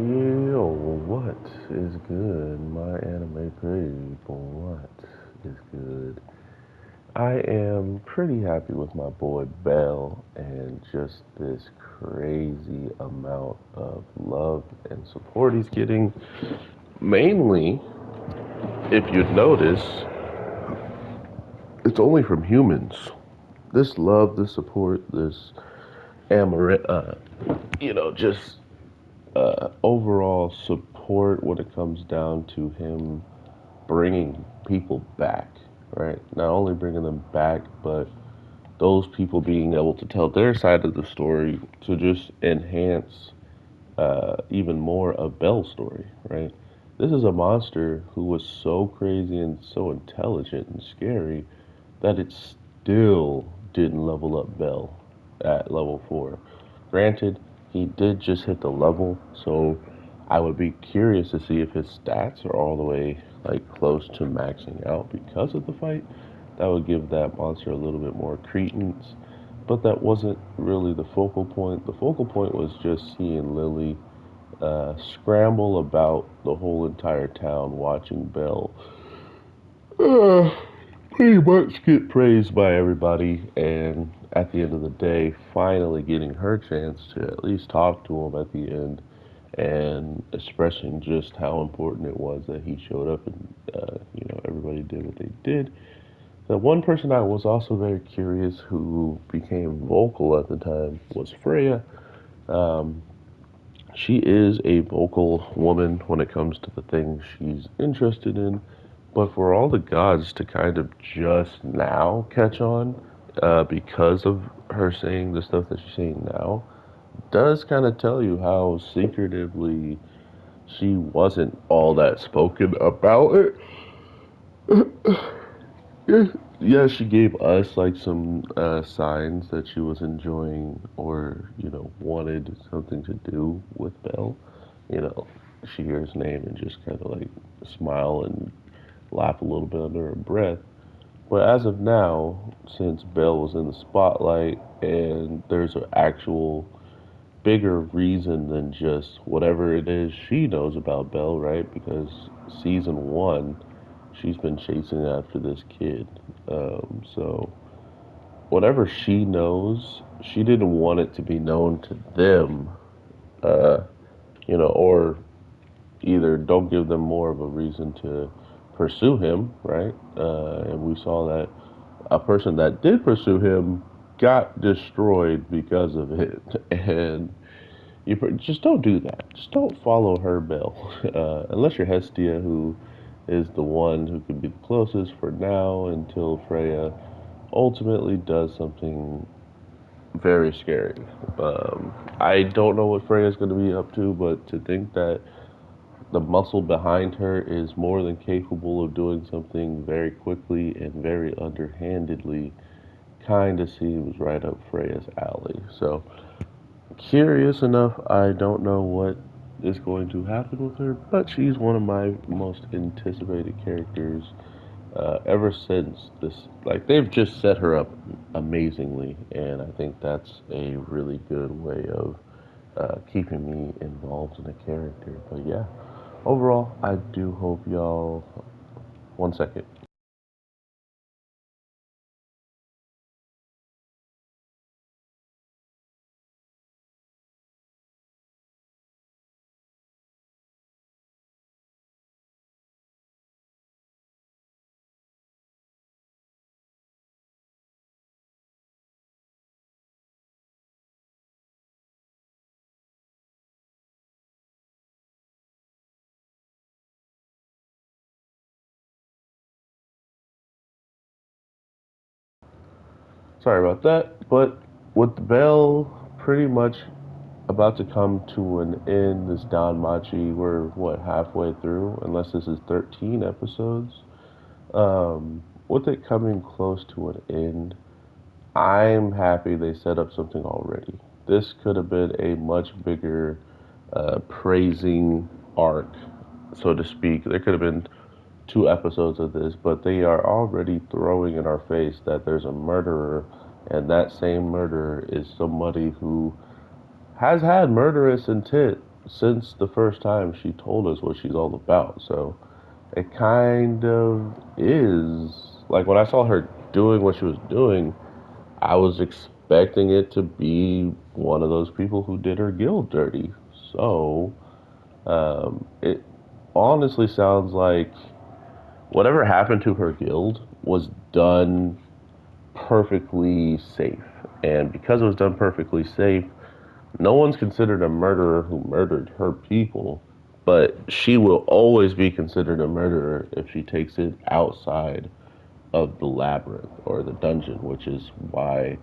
Yo, what is good, my anime people? What is good? I am pretty happy with my boy Bell and just this crazy amount of love and support he's getting. Mainly, if you'd notice, it's only from humans. This love, this support, this amor, just overall support when it comes down to him bringing people back, right? Not only bringing them back, but those people being able to tell their side of the story to just enhance even more of Belle's story, right? This is a monster who was so crazy and so intelligent and scary that it still didn't level up Belle at level 4. Granted, he did just hit the level, so I would be curious to see if his stats are all the way like close to maxing out because of the fight. That would give that monster a little bit more credence, but that wasn't really the focal point. The focal point was just seeing Lily scramble about the whole entire town watching Belle uh, pretty much get praised by everybody, and at the end of the day, finally getting her chance to at least talk to him at the end and expressing just how important it was that he showed up and everybody did what they did. The one person I was also very curious who became vocal at the time was Freya. Um, she is a vocal woman when it comes to the things she's interested in, but for all the gods to kind of just now catch on because of her saying the stuff that she's saying now does kind of tell you how secretively she wasn't all that spoken about it. Yeah, yeah, she gave us like some signs that she was enjoying or wanted something to do with Belle. You know, she hears his name and just kind of like smile and laugh a little bit under her breath. But as of now, since Belle was in the spotlight and there's an actual bigger reason than just whatever it is she knows about Belle, right? Because season 1, she's been chasing after this kid. So whatever she knows, she didn't want it to be known to them, uh, or either don't give them more of a reason to pursue him, right? And we saw that a person that did pursue him got destroyed because of it. And just don't do that. Just don't follow her bill. Unless you're Hestia, who is the one who could be the closest for now until Freya ultimately does something very scary. I don't know what Freya's going to be up to, but to think that the muscle behind her is more than capable of doing something very quickly and very underhandedly kind of seems right up Freya's alley. So, curious enough, I don't know what is going to happen with her, but she's one of my most anticipated characters ever since this. Like, they've just set her up amazingly, and I think that's a really good way of keeping me involved in a character. But yeah, overall, I do hope y'all. One second. Sorry about that. But with the bell pretty much about to come to an end, this Danmachi, we're what, halfway through, unless this is 13 episodes. With it coming close to an end, I'm happy they set up something already. This could have been a much bigger praising arc, so to speak. There could have been 2 episodes of this, but they are already throwing in our face that there's a murderer, and that same murderer is somebody who has had murderous intent since the first time she told us what she's all about. So it kind of is like when I saw her doing what she was doing, I was expecting it to be one of those people who did her guild dirty. So it honestly sounds like whatever happened to her guild was done perfectly safe. And because it was done perfectly safe, no one's considered a murderer who murdered her people, but she will always be considered a murderer if she takes it outside of the labyrinth or the dungeon, which is why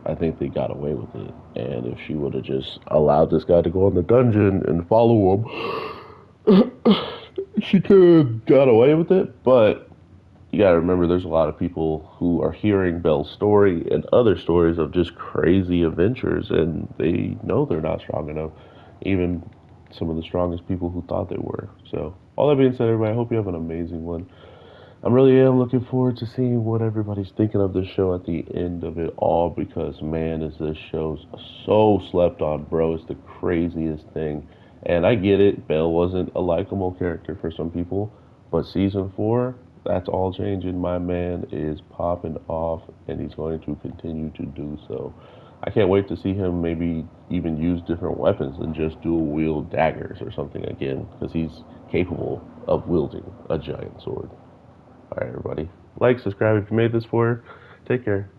I think they got away with it. And if she would have just allowed this guy to go in the dungeon and follow him, she could have got away with it. But you gotta remember, there's a lot of people who are hearing Belle's story and other stories of just crazy adventures, and they know they're not strong enough. Even some of the strongest people who thought they were. So, all that being said, everybody, I hope you have an amazing one. I really am looking forward to seeing what everybody's thinking of this show at the end of it all because, man, is this show so slept on, bro. It's the craziest thing. And I get it, Belle wasn't a likable character for some people, but season four, that's all changing. My man is popping off, and he's going to continue to do so. I can't wait to see him maybe even use different weapons than just dual wield daggers or something again, because he's capable of wielding a giant sword. All right, everybody. Like, subscribe if you made this for. Take care.